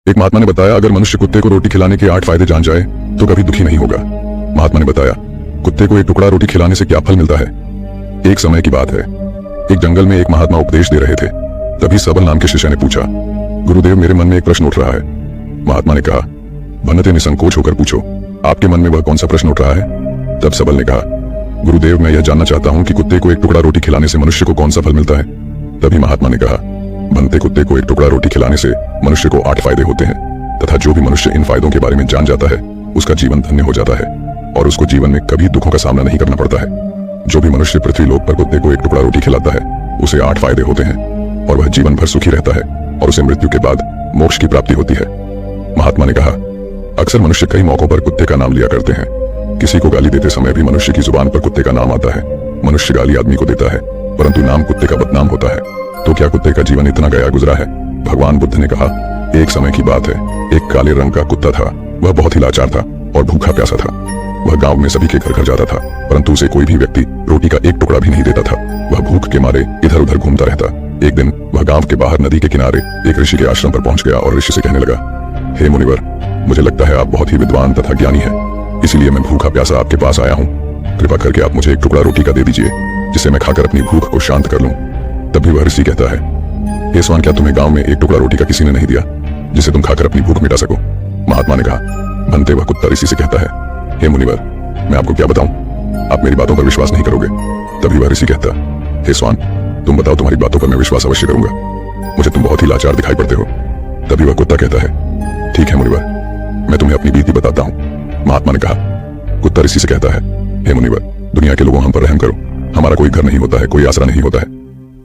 एक महात्मा ने बताया, अगर मनुष्य कुत्ते को रोटी खिलाने के 8 फायदे जान जाए तो कभी दुखी नहीं होगा। महात्मा ने बताया, कुत्ते को एक टुकड़ा रोटी खिलाने से क्या फल मिलता है। एक समय की बात है, एक जंगल में एक महात्मा उपदेश दे रहे थे। तभी सबल नाम के शिष्य ने पूछा, गुरुदेव, मेरे मन में एक प्रश्न उठ रहा है। महात्मा ने कहा, भन्नते निसंकोच होकर पूछो, आपके मन में वह कौन सा प्रश्न उठ रहा है। तब सबल ने कहा, गुरुदेव, मैं यह जानना चाहता हूँ कि कुत्ते को एक टुकड़ा रोटी खिलाने से मनुष्य को कौन सा फल मिलता है। तभी महात्मा ने कहा, बनते कुत्ते को एक टुकड़ा रोटी खिलाने से मनुष्य को 8 फायदे होते हैं तथा जो भी मनुष्य इन फायदों के बारे में जान जाता है उसका जीवन धन्य हो जाता है और उसको जीवन में कभी दुखों का सामना नहीं करना पड़ता है। जो भी मनुष्य पृथ्वी लोक पर कुत्ते को एक टुकड़ा रोटी खिलाता है उसे 8 फायदे होते हैं और वह जीवन भर सुखी रहता है और उसे मृत्यु के बाद मोक्ष की प्राप्ति होती है। महात्मा ने कहा, अक्सर मनुष्य कई मौकों पर कुत्ते का नाम लिया करते हैं। किसी को गाली देते समय भी मनुष्य की जुबान पर कुत्ते का नाम आता है। मनुष्य गाली आदमी को देता है परंतु नाम कुत्ते का बदनाम होता है। तो क्या कुत्ते का जीवन इतना गया गुजरा है। भगवान बुद्ध ने कहा, एक समय की बात है, एक काले रंग का कुत्ता था। वह बहुत ही लाचार था और भूखा प्यासा था। वह गांव में सभी के घर घर जाता था परंतु उसे कोई भी व्यक्ति रोटी का एक टुकड़ा भी नहीं देता था। वह भूख के मारे इधर उधर घूमता रहता। एक दिन वह गांव के बाहर नदी के किनारे एक ऋषि के आश्रम पर पहुंच गया और ऋषि से कहने लगा, हे मुनिवर, मुझे लगता है आप बहुत ही विद्वान तथा ज्ञानी हैं, इसलिए मैं भूखा प्यासा आपके पास आया हूँ। कृपा करके आप मुझे एक टुकड़ा रोटी का दे दीजिए जिसे मैं खाकर अपनी भूख को शांत कर लूं। तभी वह ऋषि कहता है, हे स्वान, क्या तुम्हें गांव में एक टुकड़ा रोटी का किसी ने नहीं दिया जिसे तुम खाकर अपनी भूख मिटा सको। महात्मा ने कहा, बनते वह कुत्ता ऋषि से कहता है, हे मुनिवर, मैं आपको क्या बताऊं, आप मेरी बातों पर विश्वास नहीं करोगे। तभी वह ऋषि कहता, हे स्वान, तुम बताओ, तुम्हारी बातों पर मैं विश्वास अवश्य करूंगा, मुझे तुम बहुत ही लाचार दिखाई पड़ते हो। तभी वह कुत्ता कहता है, ठीक है मुनिवर, मैं तुम्हें अपनी बीती बताता हूँ। महात्मा ने कहा, कुत्ता ऋषि से कहता है, हे मुनिवर, दुनिया के लोगों, हम पर रहम करो। हमारा कोई घर नहीं होता है, कोई आसरा नहीं होता है,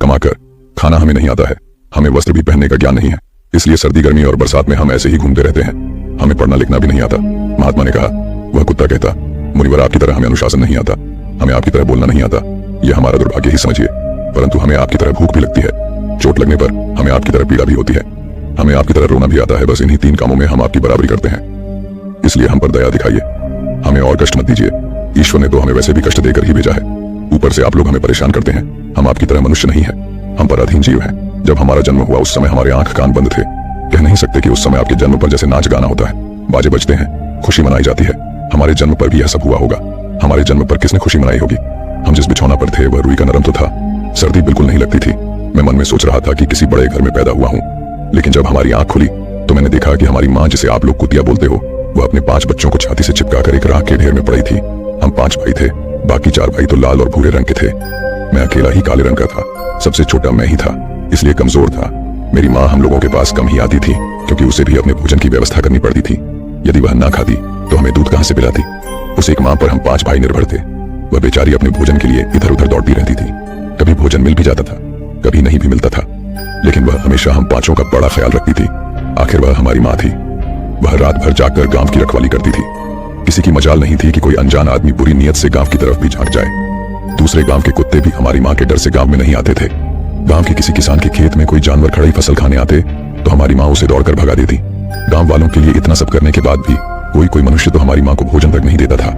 कमाकर खाना हमें नहीं आता है, हमें वस्त्र भी पहनने का ज्ञान नहीं है, इसलिए सर्दी गर्मी और बरसात में हम ऐसे ही घूमते रहते हैं, हमें पढ़ना लिखना भी नहीं आता। महात्मा ने कहा, वह कुत्ता कहता, मुनिवर, आपकी तरह हमें अनुशासन नहीं आता, हमें आपकी तरह बोलना नहीं आता, यह हमारा दुर्भाग्य ही समझिए, परंतु हमें आपकी तरह भूख भी लगती है, चोट लगने पर हमें आपकी तरह पीड़ा भी होती है, हमें आपकी तरह रोना भी आता है। बस इन्हीं 3 कामों में हम आपकी बराबरी करते हैं, इसलिए हम पर दया दिखाइए, हमें और कष्ट मत दीजिए। ईश्वर ने तो हमें वैसे भी कष्ट देकर ही भेजा है, ऊपर से आप लोग हमें परेशान करते हैं। हम आपकी तरह मनुष्य नहीं है, हम पर अधीन जीव हैं। जब हमारा जन्म हुआ उस समय हमारे आंख कान बंद थे, कह नहीं सकते कि उस समय आपके जन्म पर जैसे नाच गाना होता है, बाजे बजते हैं, खुशी मनाई जाती है, हमारे जन्म पर भी यह सब हुआ होगा। हमारे जन्म पर किसने खुशी मनाई होगी। हम जिस बिछौना पर थे वह रुई का नरम तो था, सर्दी बिल्कुल नहीं लगती थी। मैं मन में सोच रहा था कि किसी बड़े घर में पैदा हुआ हूँ, लेकिन जब हमारी आंख खुली तो मैंने देखा कि हमारी माँ, जिसे आप लोग कुतिया बोलते हो, वह अपने 5 बच्चों को छाती से चिपका कर एक राख के ढेर में पड़ी थी। हम 5 भाई थे, बाकी 4 भाई तो लाल और भूरे रंग के थे, मैं अकेला ही काले रंग का था। सबसे छोटा मैं ही था, इसलिए कमजोर था। मेरी माँ हम लोगों के पास कम ही आती थी क्योंकि उसे भी अपने भोजन की व्यवस्था करनी पड़ती थी। यदि वह ना खाती तो हमें दूध कहां से पिलाती। उस एक माँ पर हम 5 भाई निर्भर थे। वह बेचारी अपने भोजन के लिए इधर उधर दौड़ती रहती थी। कभी भोजन मिल भी जाता था, कभी नहीं भी मिलता था, लेकिन वह हमेशा हम 5 का बड़ा ख्याल रखती थी। आखिर वह हमारी माँ थी। वह रात भर जागकर गांव की रखवाली करती थी। किसी की मजाल नहीं थी कि कोई अनजान आदमी बुरी नीयत से गांव की तरफ भी झांक जाए। दूसरे गांव के कुत्ते भी हमारी माँ के डर से गांव में नहीं आते थे। गांव के किसी किसान के खेत में कोई जानवर खड़ी फसल खाने आते तो हमारी माँ उसे दौड़कर भगा देती। गांव वालों के लिए इतना सब करने के बाद भी कोई मनुष्य तो हमारी माँ को भोजन तक नहीं देता था।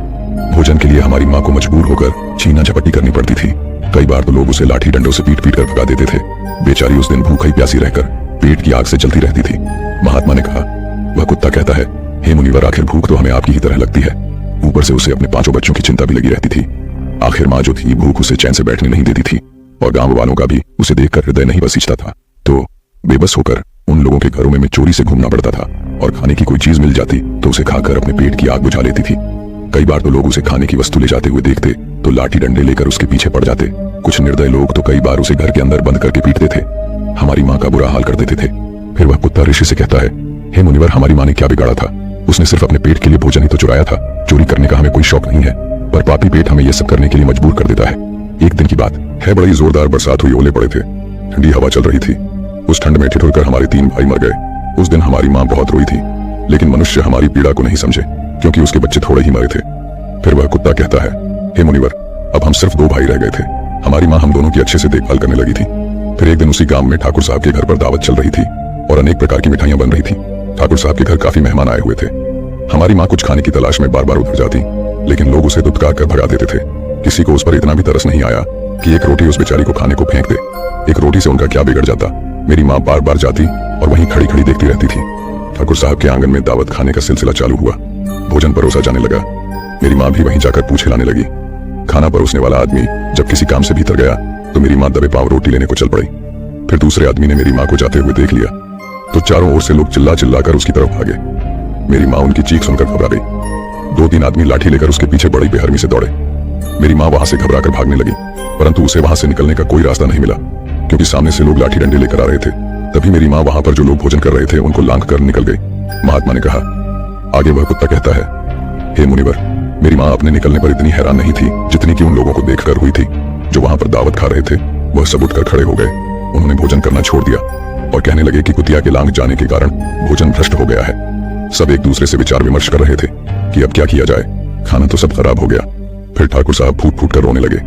भोजन के लिए हमारी माँ को मजबूर होकर छीना झपटी करनी पड़ती थी। कई बार तो लोग उसे लाठी डंडों से पीट पीट कर भगा देते थे। बेचारी उस दिन भूखी प्यासी रहकर पेट की आग से जलती रहती थी। महात्मा ने कहा, वह कुत्ता कहता है, हे मुनिवर, आखिर भूख तो हमें आपकी ही तरह लगती है, ऊपर से उसे अपने 5 बच्चों की चिंता भी लगी रहती थी। आखिर माँ जो थी भूख उसे चैन से बैठने नहीं देती थी और गांव वालों का भी उसे देखकर हृदय नहीं बसीजता था। तो बेबस होकर उन लोगों के घरों में चोरी से घूमना पड़ता था और खाने की कोई चीज मिल जाती तो उसे खाकर अपने पेट की आग बुझा लेती थी। कई बार तो लोग उसे खाने की वस्तु ले जाते हुए देखते तो लाठी डंडे लेकर उसके पीछे पड़ जाते। कुछ निर्दय लोग तो कई बार उसे घर के अंदर बंद करके पीटते थे, हमारी माँ का बुरा हाल कर देते थे। फिर वह कुत्ता ऋषि से कहता है, हे मुनिवर, हमारी माँ ने क्या बिगाड़ा था। उसने सिर्फ अपने पेट के लिए भोजन ही तो चुराया था। चोरी करने का हमें कोई शौक नहीं है, पर पापी पेट हमें यह सब करने के लिए मजबूर कर देता है। एक दिन की बात है, बड़ी जोरदार बरसात हुई, ओले पड़े थे, ठंडी हवा चल रही थी। उस ठंड में ठिठुरकर हमारे 3 भाई मर गए। उस दिन हमारी माँ बहुत रोई थी, लेकिन मनुष्य हमारी पीड़ा को नहीं समझे क्योंकि उसके बच्चे थोड़े ही मरे थे। फिर वह कुत्ता कहता है, हे मुनिवर, अब हम सिर्फ 2 भाई रह गए थे। हमारी माँ हम दोनों की अच्छे से देखभाल करने लगी थी। फिर एक दिन उसी गांव में ठाकुर साहब के घर पर दावत चल रही थी और अनेक प्रकार की मिठाइयां बन रही थी। ठाकुर साहब के घर काफी मेहमान आए हुए थे। हमारी माँ कुछ खाने की तलाश में बार बार उधर जाती, लेकिन लोग उसे दुत्कार कर भगा देते थे। किसी को उस पर इतना भी तरस नहीं आया कि एक रोटी उस बेचारी को खाने को फेंक दे। एक रोटी से उनका क्या बिगड़ जाता। मेरी माँ बार बार जाती और वहीं खड़ी खड़ी देखती रहती थी। ठाकुर साहब के आंगन में दावत खाने का सिलसिला चालू हुआ। भोजन परोसा जाने लगा। मेरी माँ भी वहीं जाकर पूछे लाने लगी। खाना परोसने वाला आदमी जब किसी काम से भीतर गया तो मेरी माँ दबे पांव रोटी लेने को चल पड़ी। फिर दूसरे आदमी ने मेरी माँ को जाते हुए देख लिया तो चारों ओर से लोग चिल्ला चिल्लाकर उसकी तरफ भागे। मेरी माँ उनकी चीख सुनकर घबरा गई। 2-3 आदमी लाठी लेकर उसके पीछे बड़ी बेहरमी से दौड़े। मेरी माँ वहां से घबराकर भागने लगी, परंतु उसे वहां से निकलने का कोई रास्ता नहीं मिला क्योंकि सामने से लोग लाठी डंडे लेकर आ रहे थे। तभी मेरी माँ वहां पर जो लोग भोजन कर रहे थे उनको लांघ कर निकल गई। महात्मा ने कहा, आगे वह कुत्ता कहता है, हे मुनिवर, मेरी माँ अपने निकलने पर इतनी हैरान नहीं थी जितनी कि उन लोगों को देखकर हुई थी जो वहां पर दावत खा रहे थे। वह सब उठकर खड़े हो गए। उन्होंने भोजन करना छोड़ दिया और कहने लगे कि कुतिया के लांघ जाने के कारण भोजन भ्रष्ट हो गया है। सब एक दूसरे से विचार विमर्श कर रहे थे कि अब क्या किया जाए, खाना तो सब खराब हो गया। फिर ठाकुर साहब फूट फूट कर रोने लगे।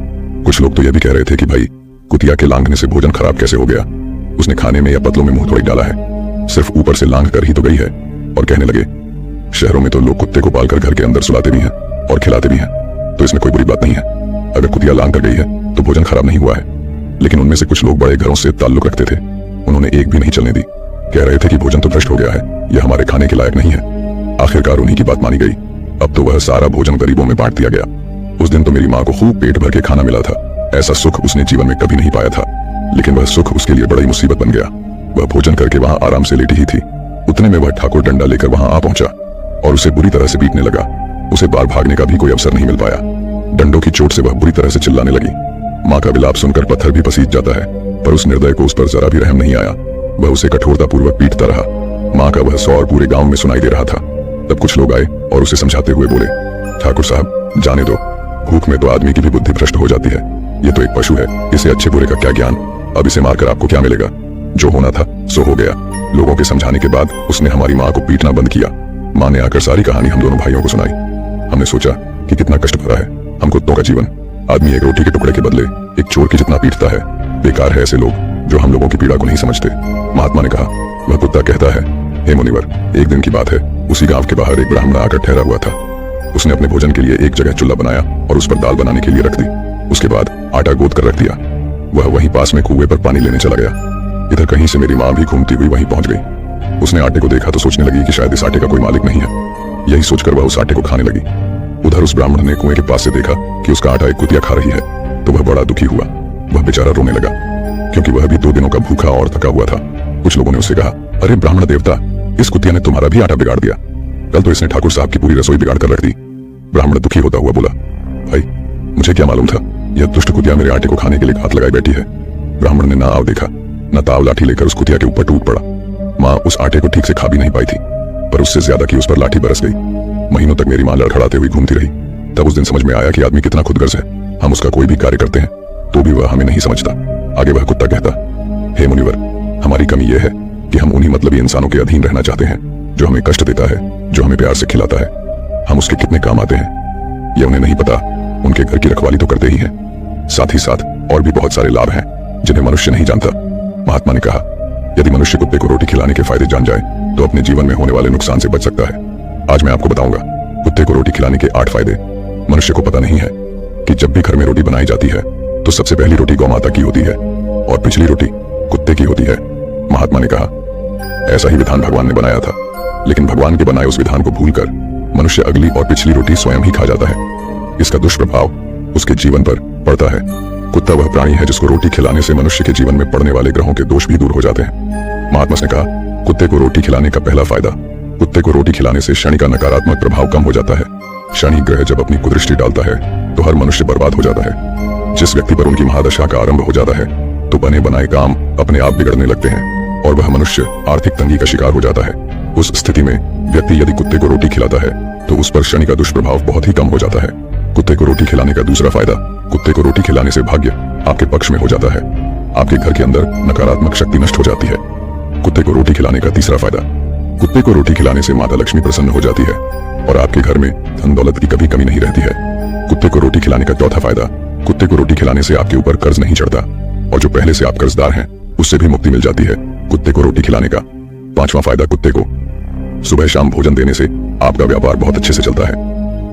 कुछ लोग तो यह भी कह रहे थे कि भाई, कुतिया के लांघने से भोजन खराब कैसे हो गया, उसने खाने में या पतलों में मुंह थोड़ी डाला है, सिर्फ ऊपर से लांघ कर ही तो गई है। और कहने लगे, शहरों में तो लोग कुत्ते को पालकर घर के अंदर सुलाते भी हैं और खिलाते भी हैं, तो इसमें कोई बुरी बात नहीं है। अगर कुतिया लांघ कर गई है तो भोजन खराब नहीं हुआ है। लेकिन उनमें से कुछ लोग बड़े घरों से ताल्लुक रखते थे, उन्होंने एक भी नहीं चलने दी। कह रहे थे कि भोजन तो भ्रष्ट हो गया है, यह हमारे खाने के लायक नहीं है। आखिरकार उन्हीं की बात मानी गई। अब तो वह सारा भोजन गरीबों में बांट दिया गया। उस दिन तो मेरी माँ को खूब पेट भर के खाना मिला था। ऐसा सुख उसने जीवन में कभी नहीं पाया था, लेकिन वह सुख उसके लिए बड़ी मुसीबत बन गया। वह भोजन करके वहां आराम से लेटी ही थी। उतने में वह ठाकुर डंडा लेकर वहां आ पहुंचा और उसे बुरी तरह से पीटने लगा। उसे बाहर भागने का भी कोई अवसर नहीं मिल पाया। डंडों की चोट से वह बुरी तरह से चिल्लाने लगी। माँ का विलाप सुनकर पत्थर भी पसीज जाता है, पर उस निर्दय को उस पर जरा भी रहम नहीं आया। वह उसे कठोरतापूर्वक पीटता रहा। माँ का वह सौर पूरे गांव में सुनाई दे रहा था। तब कुछ लोग आए और उसे समझाते हुए बोले, ठाकुर साहब, जाने दो, भूख में तो आदमी की भी बुद्धि भ्रष्ट हो जाती है। ये तो एक पशु है, इसे अच्छे बुरे का क्या ज्ञान। अब इसे मारकर आपको क्या मिलेगा? जो होना था सो हो गया। लोगों के समझाने के बाद उसने हमारी माँ को पीटना बंद किया। माँ ने आकर सारी कहानी हम दोनों भाइयों को सुनाई। हमने सोचा कि कितना कष्ट भरा है हम कुत्तों का जीवन। आदमी एक रोटी के टुकड़े के बदले एक चोर की जितना पीटता है। बेकार है ऐसे लोग जो हम लोगों की पीड़ा को नहीं समझते। महात्मा ने कहा, वह कुत्ता कहता है, हे मुनिवर, एक दिन की बात है, उसी गांव के बाहर एक ब्राह्मण आकर ठहरा हुआ था। उसने अपने भोजन के लिए एक जगह चूल्हा बनाया और उस पर दाल बनाने के लिए रख दी। उसके बाद आटा गोद कर रख दिया। वह वहीं पास में कुएं पर पानी लेने चला गया। इधर कहीं से मेरी माँ भी घूमती हुई वहीं पहुंच गई। उसने आटे को देखा तो सोचने लगी कि शायद इस आटे का कोई मालिक नहीं है। यही सोचकर वह उस आटे को खाने लगी। उधर उस ब्राह्मण ने कुएं के पास से देखा कि उसका आटा एक कुतिया खा रही है, तो वह बड़ा दुखी हुआ। वह बेचारा रोने लगा क्योंकि वह भी 2 दिनों का भूखा और थका हुआ था। कुछ लोगों ने उससे कहा, अरे ब्राह्मण देवता, इस कुतिया ने तुम्हारा भी आटा बिगाड़ दिया। कल तो इसने ठाकुर साहब की पूरी रसोई बिगाड़ कर रख दी। ब्राह्मण दुखी होता हुआ बोला, भाई, मुझे क्या मालूम था यह दुष्ट कुतिया मेरे आटे को खाने के लिए हाथ लगाए बैठी है। ब्राह्मण ने ना आव देखा न ताव लाठी लेकर उस कुतिया के ऊपर टूट पड़ा। माँ उस आटे को ठीक से खा भी नहीं पाई थी, पर उससे ज्यादा की उस पर लाठी बरस गई। महीनों तक मेरी माँ लड़खड़ाते हुई घूमती रही। तब उस दिन समझ में आया कि आदमी कितना खुदगर्ज है। हम उसका कोई भी कार्य करते हैं तो भी वह हमें नहीं समझता। आगे वह कुत्ता कहता, हे मुनिवर, हमारी कमी यह है कि हम उन्हीं मतलबी इंसानों के अधीन रहना चाहते हैं जो हमें कष्ट देता है, जो हमें प्यार से खिलाता है। हम उसके कितने काम आते हैं ये उन्हें नहीं पता। उनके घर की रखवाली तो करते ही हैं, साथ ही साथ और भी बहुत सारे लाभ हैं जिन्हें मनुष्य नहीं जानता। महात्मा ने कहा, यदि मनुष्य कुत्ते को रोटी खिलाने के फायदे जान जाए तो अपने जीवन में होने वाले नुकसान से बच सकता है। आज मैं आपको बताऊंगा कुत्ते को रोटी खिलाने के 8 फायदे। मनुष्य को पता नहीं है कि जब भी घर में रोटी बनाई जाती है तो सबसे पहली रोटी गौ माता की होती है और पिछली रोटी कुत्ते की होती है। महात्मा ने कहा, ऐसा ही विधान भगवान ने बनाया था, लेकिन भगवान के बनाए उस विधान को भूलकर मनुष्य अगली और पिछली रोटी स्वयं ही खा जाता है। इसका दुष्प्रभाव उसके जीवन पर पड़ता है। कुत्ता वह प्राणी है जिसको रोटी खिलाने से मनुष्य के जीवन में पड़ने वाले ग्रहों के दोष भी दूर हो जाते हैं। महात्मा ने कहा, कुत्ते को रोटी खिलाने का पहला फायदा, कुत्ते को रोटी खिलाने से शनि का नकारात्मक प्रभाव कम हो जाता है। शनि ग्रह जब अपनी कुदृष्टि डालता है तो हर मनुष्य बर्बाद हो जाता है। जिस व्यक्ति पर उनकी महादशा का आरंभ हो जाता है तो बने बनाए काम अपने आप बिगड़ने लगते हैं और वह मनुष्य आर्थिक तंगी का शिकार हो जाता है। उस स्थिति में व्यक्ति यदि कुत्ते को रोटी खिलाता है तो उस पर शनि का दुष्प्रभाव बहुत ही कम हो जाता है। कुत्ते को रोटी खिलाने का दूसरा फायदा, कुत्ते को रोटी खिलाने से भाग्य आपके पक्ष में हो जाता है। आपके घर के अंदर नकारात्मक शक्ति नष्ट हो जाती है। कुत्ते को रोटी खिलाने का तीसरा फायदा, कुत्ते को रोटी खिलाने से माता लक्ष्मी प्रसन्न हो जाती है और आपके घर में धन दौलत की कभी कमी नहीं रहती है। कुत्ते को रोटी खिलाने का चौथा फायदा, कुत्ते को रोटी खिलाने से आपके ऊपर कर्ज नहीं चढ़ता और जो पहले से आप कर्जदार हैं उससे भी मुक्ति मिल जाती है कुत्ते को रोटी खिलाने का। 5वां फायदा, कुत्ते को सुबह शाम भोजन देने से आपका व्यापार बहुत अच्छे से चलता है।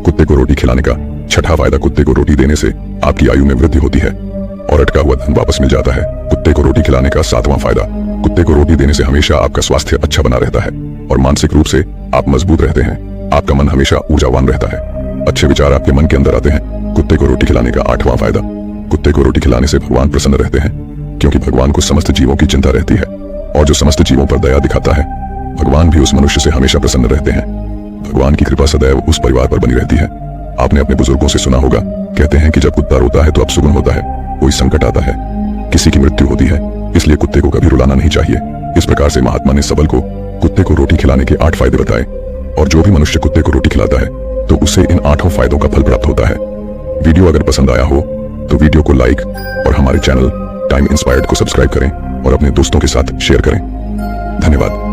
कुत्ते को रोटी खिलाने का 6ठा फायदा, कुत्ते को रोटी देने से आपकी आयु में वृद्धि होती है और अटका हुआ धन वापस मिल जाता है। कुत्ते को रोटी खिलाने का 7वां फायदा, कुत्ते को रोटी देने से हमेशा आपका स्वास्थ्य अच्छा बना रहता है। और मानसिक रूप से आप मजबूत रहते हैं। आपका मन हमेशा ऊर्जावान रहता है। अच्छे विचार आपके मन के अंदर आते हैं। कुत्ते को रोटी खिलाने का 8वां फायदा। कुत्ते को रोटी खिलाने से भगवान प्रसन्न रहते हैं, क्योंकि भगवान को समस्त जीवों की चिंता रहती है, और जो समस्त जीवों पर दया दिखाता है, भगवान भी उस मनुष्य से हमेशा प्रसन्न रहते हैं। भगवान की कृपा सदैव उस परिवार पर बनी रहती है। आपने अपने बुजुर्गों से सुना होगा, कहते हैं कि जब कुत्ता रोता है तो अपशगुन होता है, कोई संकट आता है, किसी की मृत्यु होती है, इसलिए कुत्ते को कभी रुलाना नहीं चाहिए। इस प्रकार से महात्मा ने सबल को कुत्ते को रोटी खिलाने के 8 फायदे बताए, और जो भी मनुष्य कुत्ते को रोटी खिलाता है तो उसे इन 8 फायदों का फल प्राप्त होता है। वीडियो अगर पसंद आया हो तो वीडियो को लाइक और हमारे चैनल टाइम इंस्पायर्ड को सब्सक्राइब करें और अपने दोस्तों के साथ शेयर करें। धन्यवाद।